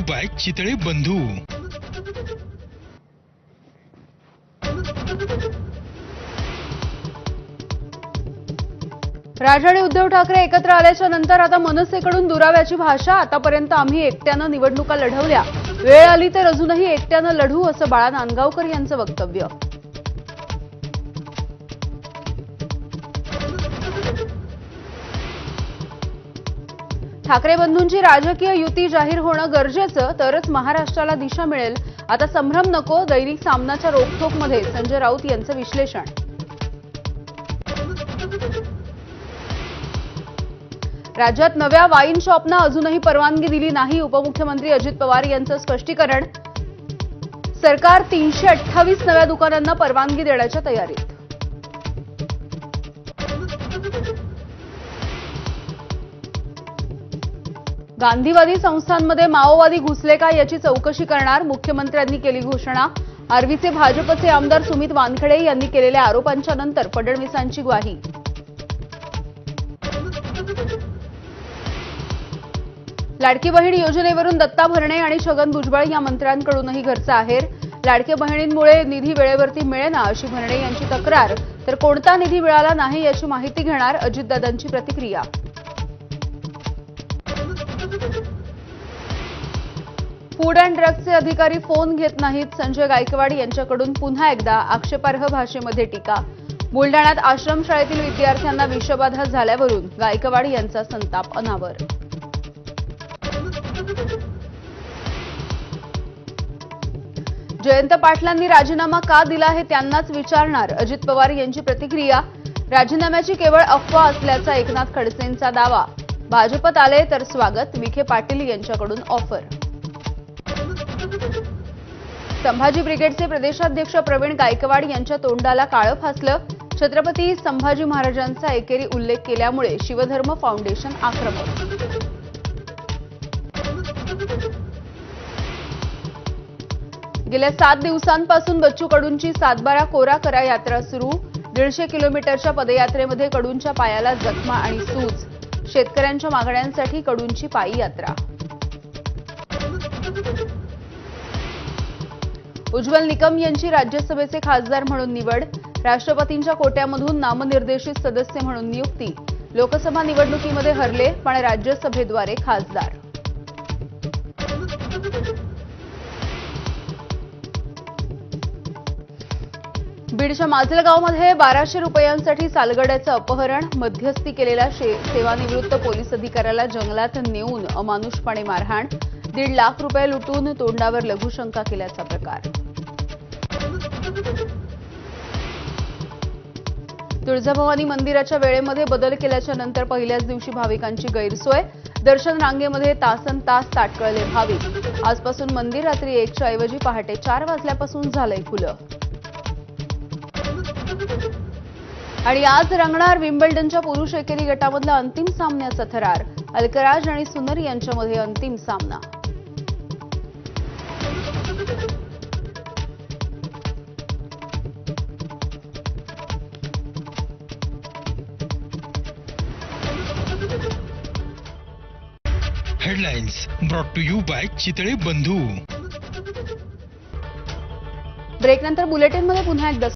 Bye Chitale बंधू। राज आणि उद्धव ठाकरे एकत्र आल्याच्या नंतर आता मनसेकडून दुराव्याची भाषा। आतापर्यंत आम्ही एकट्यानं निवडणुका लढवल्या, वेळ आली तर अजूनही एकट्यानं लढू, असं बाळा नांदगावकर यांचं वक्तव्य। ठाकरे बंधूंची राजकीय युती जाहीर होणं गरजेचं, तरच महाराष्ट्राला दिशा मिळेल। आता संभ्रम नको, दैनिक सामनाच्या रोखठोकमध्ये संजय राऊत यांचं विश्लेषण। राज्यात नव्या वाईन शॉपना अजूनही परवानगी दिली नाही, उपमुख्यमंत्री अजित पवार यांचं स्पष्टीकरण। सरकार 328 नव्या दुकानांना परवानगी देण्याच्या तयारीत। गांधीवादी संस्थांमध्ये माओवादी घुसले का याची चौकशी करणार, मुख्यमंत्र्यांनी केली घोषणा। आर्वीचे भाजपचे आमदार सुमित वानखेडे यांनी केलेल्या आरोपांच्या नंतर फडणवीसांची ग्वाही। लाडकी बहीण योजनेवरून दत्ता भरणे आणि छगन भुजबळ या मंत्र्यांकडूनही घरचा आहेर। लाडक्या बहिणींमुळे निधी वेळेवरती मिळेना अशी भरणे यांची तक्रार, तर कोणता निधी मिळाला नाही याची माहिती घेणार, अजितदादांची प्रतिक्रिया। फूड अँड ड्रग्सचे अधिकारी फोन घेत नाहीत, संजय गायकवाड यांच्याकडून पुन्हा एकदा आक्षेपार्ह भाषेमध्ये टीका। बुलडाण्यात आश्रमशाळेतील विद्यार्थ्यांना विषबाधा झाल्यावरून गायकवाड यांचा संताप अनावर। जयंत पाटलांनी राजीनामा का दिला हे त्यांनाच विचारणार, अजित पवार यांची प्रतिक्रिया। राजीनाम्याची केवळ अफवा असल्याचा एकनाथ खडसेंचा दावा। भाजपत आले तर स्वागत, विखे पाटील यांच्याकडून ऑफर। संभाजी ब्रिगेडचे प्रदेशाध्यक्ष प्रवीण गायकवाड यांच्या तोंडाला काळं फासलं। छत्रपती संभाजी महाराजांचा एकेरी उल्लेख केल्यामुळे शिवधर्म फाउंडेशन आक्रमक। गेल्या 7 दिवसांपासून बच्चू कडूंची 7/12 कोरा करा यात्रा सुरू। 150 किलोमीटरच्या पदयात्रेमध्ये कडूंच्या पायाला जखमा आणि सूज। शेतकऱ्यांच्या मागण्यांसाठी कडूंची पायी यात्रा। उज्ज्वल निकम यांची राज्यसभेचे खासदार म्हणून निवड। राष्ट्रपतींच्या कोट्यामधून नामनिर्देशित सदस्य म्हणून नियुक्ती। लोकसभा निवडणुकीमध्ये हरले पण राज्यसभेद्वारे खासदार। बीडच्या माजलगावमध्ये 1200 रुपयांसाठी सालगड्याचं अपहरण। मध्यस्थी केलेल्या सेवानिवृत्त पोलीस अधिकाऱ्याला जंगलात नेऊन अमानुषपणे मारहाण। 1.5 लाख रुपये लुटून तोंडावर लघुशंका केल्याचा प्रकार। तुळजाभवानी मंदिराच्या वेळेमध्ये बदल केल्याच्या नंतर पहिल्याच दिवशी भाविकांची गैरसोय। दर्शन रांगेमध्ये तासनतास ताटकळले भाविक। आजपासून मंदिर रात्री 1च्या ऐवजी पहाटे 4 वाजल्यापासून झालंय खुलं। आणि आज रंगणार विम्बल्डनच्या पुरुष एकेरी गटामधला अंतिम सामन्याचा थरार। अल्कराज आणि सुनर यांच्यामध्ये अंतिम सामना। Headlines brought to you by Chitale Bandhu. ब्रेकनंतर बुलेटिनमध्ये पुन्हा एकदा